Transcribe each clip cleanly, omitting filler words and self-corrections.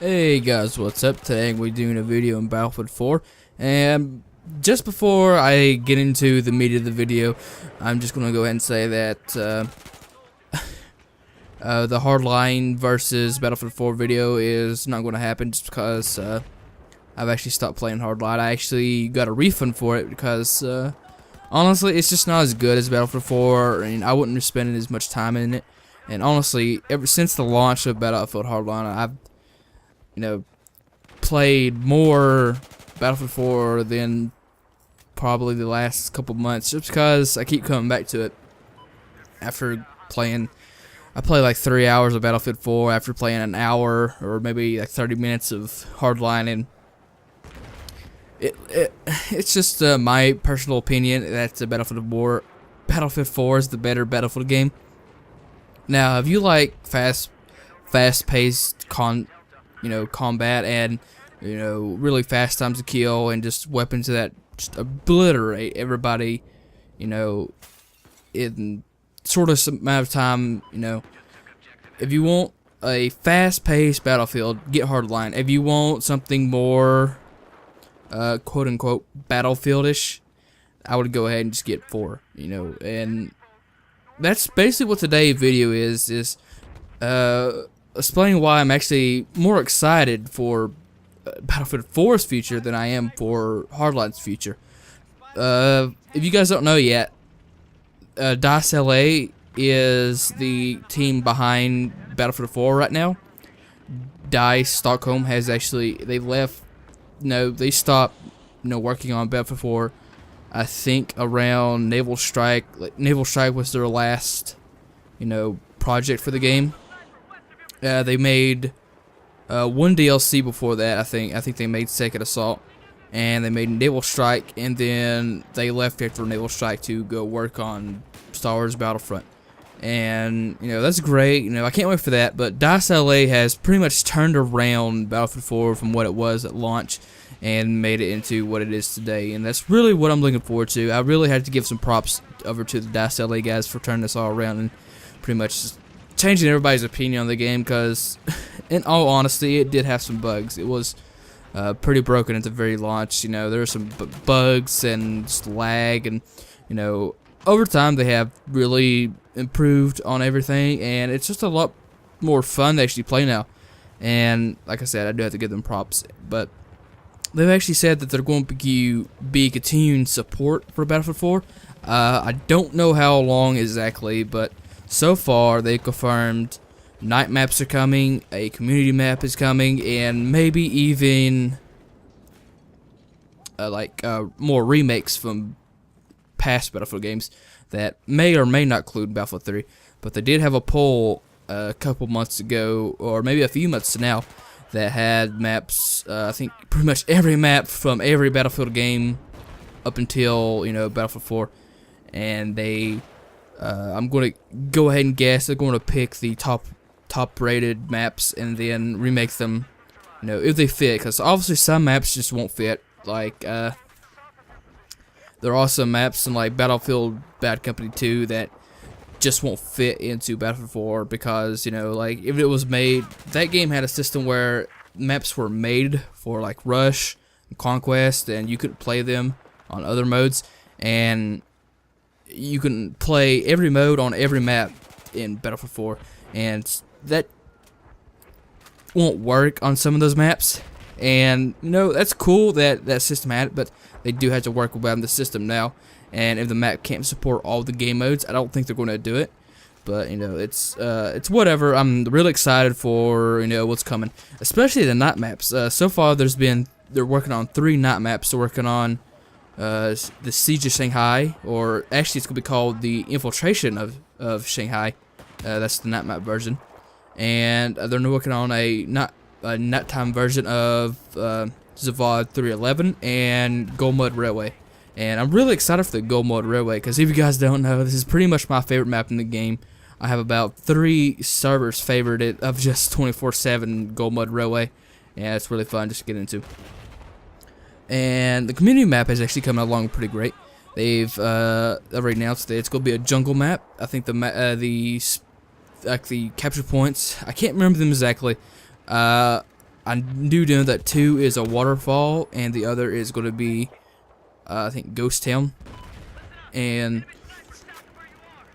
Hey guys, what's up? Today we're doing a video in Battlefield 4, and just before I get into the meat of the video, I'm just gonna go ahead and say that the Hardline versus Battlefield 4 video is not gonna happen just because I've actually stopped playing Hardline. I actually got a refund for it because honestly, it's just not as good as Battlefield 4, and I wouldn't be spending as much time in it. And honestly, ever since the launch of Battlefield Hardline, I've played more Battlefield 4 than probably the last couple months, just because I keep coming back to it after playing. I play like 3 hours of Battlefield 4 after playing an hour or maybe like 30 minutes of Hardline, and it's just my personal opinion that Battlefield 4 is the better Battlefield game. Now, if you like fast-paced combat and really fast times to kill and just weapons that just obliterate everybody, in sort of some amount of time, if you want a fast-paced Battlefield, get Hardline. If you want something more quote-unquote Battlefieldish, I would go ahead and just get 4, and that's basically what today's video is explaining why I'm actually more excited for Battlefield 4's future than I am for Hardline's future. If you guys don't know yet, DICE LA is the team behind Battlefield 4 right now. DICE Stockholm has actually, they stopped working on Battlefield 4, I think around Naval Strike. Naval Strike was their last project for the game. They made one DLC before that. I think they made Second Assault, and they made Naval Strike, and then they left after Naval Strike to go work on Star Wars Battlefront. And that's great. I can't wait for that. But DICE LA has pretty much turned around Battlefield 4 from what it was at launch and made it into what it is today. And that's really what I'm looking forward to. I really had to give some props over to the DICE LA guys for turning this all around and pretty much just changing everybody's opinion on the game, because in all honesty, it did have some bugs. It was pretty broken at the very launch. There were some bugs and just lag, and over time they have really improved on everything, and it's just a lot more fun to actually play now. And like I said, I do have to give them props, but they've actually said that they're going to be continuing support for Battlefield 4. I don't know how long exactly, but so far, they confirmed night maps are coming, a community map is coming, and maybe even more remakes from past Battlefield games that may or may not include Battlefield 3. But they did have a poll a couple months ago, or maybe a few months now, that had maps. I think pretty much every map from every Battlefield game up until Battlefield 4, and they. I'm going to go ahead and guess they're going to pick the top rated maps and then remake them, if they fit, because obviously some maps just won't fit. Like there are some maps in like Battlefield Bad Company 2 that just won't fit into Battlefield 4, because like if it was made, that game had a system where maps were made for like Rush and Conquest, and you could play them on other modes, and you can play every mode on every map in Battlefield 4, and that won't work on some of those maps. And that's cool that that system had it, but they do have to work around the system now. And if the map can't support all the game modes, I don't think they're going to do it. But it's whatever. I'm really excited for what's coming, especially the night maps. So far, they're working on 3 night maps. They're working on the Siege of Shanghai, or actually it's going to be called the Infiltration of Shanghai. That's the night version. And they're working on a nighttime version of Zavad 311 and Gold Mud Railway. And I'm really excited for the Gold Mud Railway, because if you guys don't know, this is pretty much my favorite map in the game. I have about 3 servers favored it of just 24/7 Gold Mud Railway, and it's really fun just to get into. And the community map is actually coming along pretty great. They've already announced that it's going to be a jungle map. I think the capture points, I can't remember them exactly. I I do know that 2 is a waterfall, and the other is going to be, I think, Ghost Town. And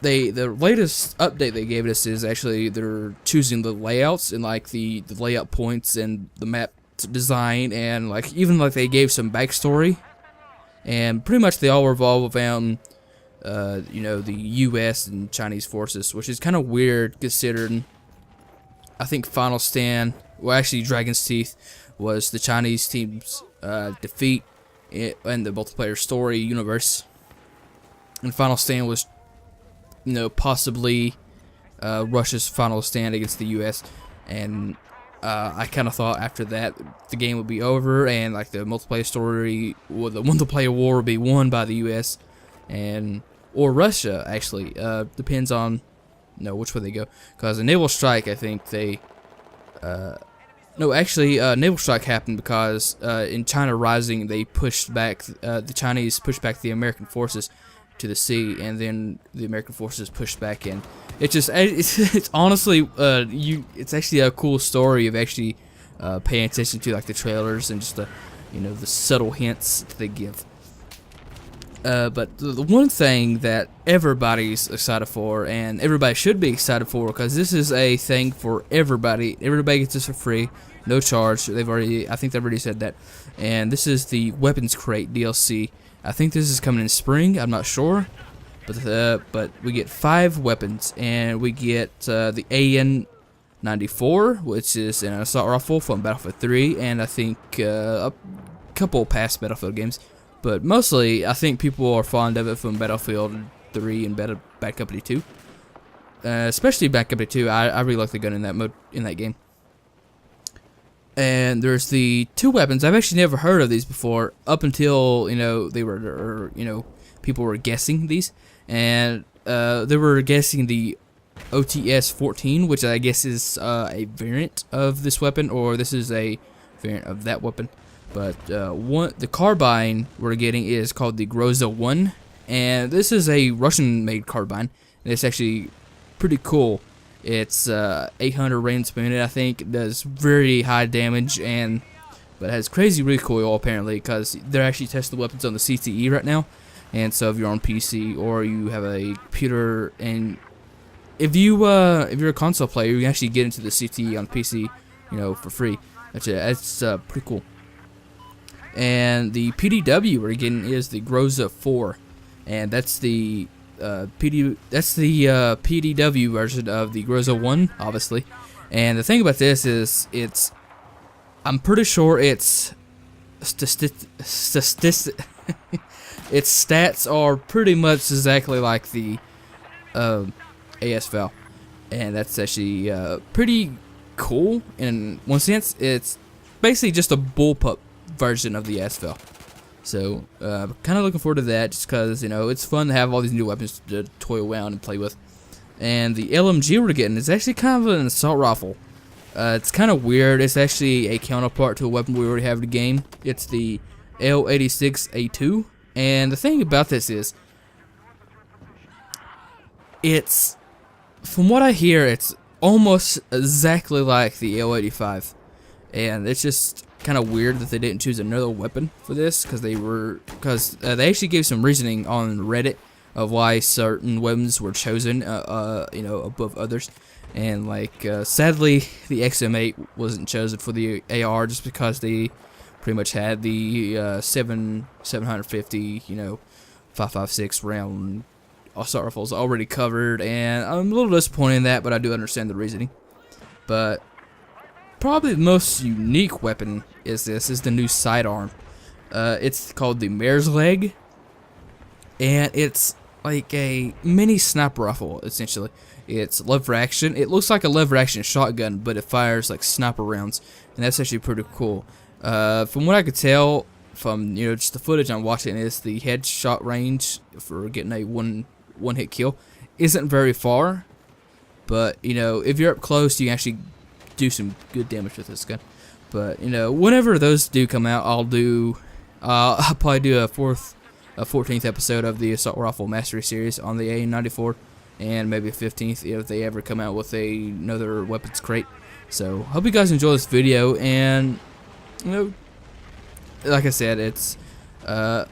the latest update they gave us is actually they're choosing the layouts and like the layout points and the map design, and like even like they gave some backstory, and pretty much they all revolve around you know, the U.S. and Chinese forces, which is kind of weird considering I think Final Stand, well actually Dragon's Teeth, was the Chinese team's defeat in the multiplayer story universe, and Final Stand was, you know, possibly Russia's final stand against the U.S. And I kind of thought after that the game would be over and like the multiplayer story, or the multiplayer war, would be won by the U.S. and or Russia. Actually, depends on, you know, which way they go. Because a naval strike, I think they no, actually, naval strike happened because in China Rising they pushed back the Chinese pushed back the American forces to the sea, and then the American forces pushed back in. It's just it's honestly it's actually a cool story of actually paying attention to like the trailers and just the, you know, the subtle hints that they give. But the one thing that everybody's excited for, and everybody should be excited for, because this is a thing for everybody. Everybody gets this for free, no charge. I think they've already said that. And this is the Weapons Crate DLC. I think this is coming in spring. I'm not sure, but we get 5 weapons, and we get the AN-94, which is an assault rifle from Battlefield 3, and I think a couple past Battlefield games. But mostly, I think people are fond of it from Battlefield 3 and Bad Company 2. Especially Bad Company 2, I really like the gun in that mode, in that game. And there's the 2 weapons. I've actually never heard of these before, up until, you know, they were, you know, people were guessing these. And they were guessing the OTS-14, which I guess is a variant of this weapon, or this is a variant of that weapon. But the Carbine we're getting is called the Groza 1, and this is a Russian-made carbine, and it's actually pretty cool. It's 800 rounds per minute, I think. It does very high damage, but it has crazy recoil apparently, because they're actually testing the weapons on the CTE right now. And so if you're on PC or you have a computer, and if you're a console player, you can actually get into the CTE on PC, you know, for free. That's pretty cool. And the PDW we're getting is the Groza 4, and that's the PDW version of the Groza 1, obviously. And the thing about this is, I'm pretty sure its stats are pretty much exactly like the ASVAL, and that's actually pretty cool in one sense. It's basically just a bullpup version of the ASVAL. So, kind of looking forward to that, just because, you know, it's fun to have all these new weapons to toy around and play with. And the LMG we're getting is actually kind of an assault rifle. It's kind of weird. It's actually a counterpart to a weapon we already have in the game. It's the L86A2. And the thing about this is, from what I hear, it's almost exactly like the L85. And it's just kind of weird that they didn't choose another weapon for this, because they actually gave some reasoning on Reddit of why certain weapons were chosen, you know, above others. And like, sadly, the XM8 wasn't chosen for the AR just because they pretty much had the 750, you know, 5.56 round assault rifles already covered, and I'm a little disappointed in that, but I do understand the reasoning. But probably the most unique weapon is the new sidearm. It's called the Mare's Leg, and it's like a mini sniper rifle, essentially. It's lever action. It looks like a lever action shotgun, but it fires like sniper rounds, and that's actually pretty cool. From what I could tell from, you know, just the footage I'm watching, is the headshot range for getting a one hit kill isn't very far, but you know, if you're up close, you can actually do some good damage with this gun. But you know, whenever those do come out, I'll probably do a 14th episode of the Assault Rifle Mastery Series on the AN-94, and maybe a 15th if they ever come out with another weapons crate. So hope you guys enjoy this video, and you know, like I said, it's no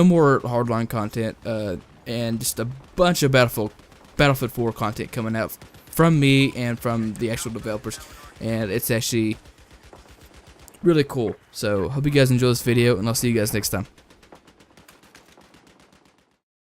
more hardline content, and just a bunch of Battlefield 4 content coming out from me and from the actual developers, and it's actually really cool. So hope you guys enjoy this video, and I'll see you guys next time.